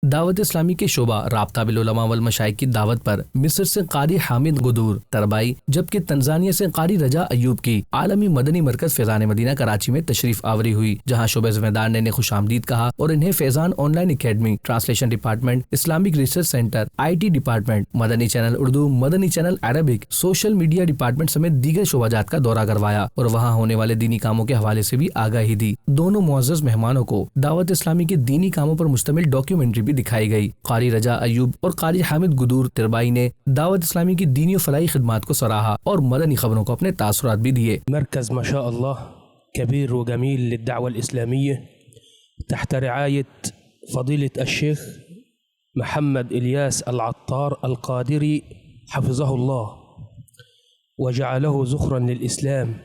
दावत इस्लामी के शोबा राब्ता बिल उलमा वल मशाइख की दावत पर मिस्र से कारी हामिद गुदूर तरबाई जबकि तंजानिया से कारी रजा अयूब की आलमी मदनी मरकज फैजान मदीना कराची में तशरीफ आवरी हुई, जहाँ शोबे ज़िम्मेदार ने खुशामदीद कहा और इन्हें Faizan online academy, translation department, Islamic research centre, IT department, Madani channel Urdu, Madani channel Arabic, social media department समेत दीगर शोबाजात का दौरा करवाया और वहाँ होने वाले दीनी कामों के हवाले से भी आगाही दी। दोनों मुअज़्ज़ज़ मेहमानों को दावत इस्लामी के दीनी कामों पर मुश्तमिल डॉक्यूमेंट्री भी दिखाई गई। कारी रजा अयूब और कारी हामिद गुदूर तिरबाई ने दावत इस्लामी की दीनी और फलाही खिदमात को सराहा और मदनी खबरों को अपने तासुरात भी दिए। मरकज़ माशा अल्लाह कबीर व जमील लिद्दावा इस्लामिया तहत रिआयत फ़दीलत अश-शेख मोहम्मद इलियास अल-अत्तार अल-क़ादिरी हफ़िज़हुल्लाह व जअलहु ज़ुख़रन लिल-इस्लाम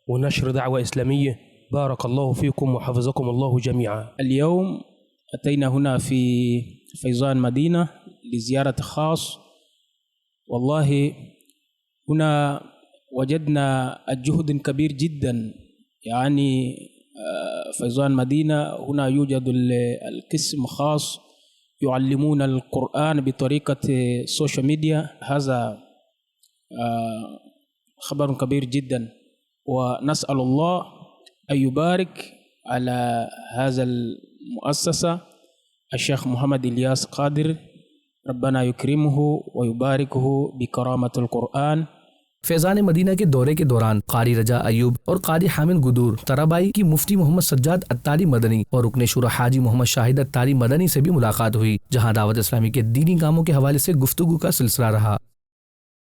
व नशर दावा इस्लामिया बारकल्लाहु फ़ीकुम व हफ़िज़कुमुल्लाहु जमीअन। اليوم أتينا هنا في فيضان مدينة لزيارة خاص. والله هنا وجدنا الجهد كبير جدا، يعني فيضان مدينة هنا يوجد القسم خاص يعلمون القرآن بطريقة السوشيال ميديا. هذا خبر كبير جدا، ونسأل الله أن يبارك على هذا المؤسسة الشيخ محمد إلياس قادر، ربنا يكرمه ويباركه بكرامة القرآन। फैजान मदीना के दौरे के दौरान कारी रजा अयूब और कारी हामिद गुदूर तराबाई की मुफ्ती मोहम्मद सज्जाद अत्तारी मदनी और रुकन शुरा हाजी मोहम्मद शाहिद अत्तारी मदनी से भी मुलाकात हुई, जहां दावत इस्लामी के दीनी कामों के हवाले से गुफ्तगू का सिलसिला रहा।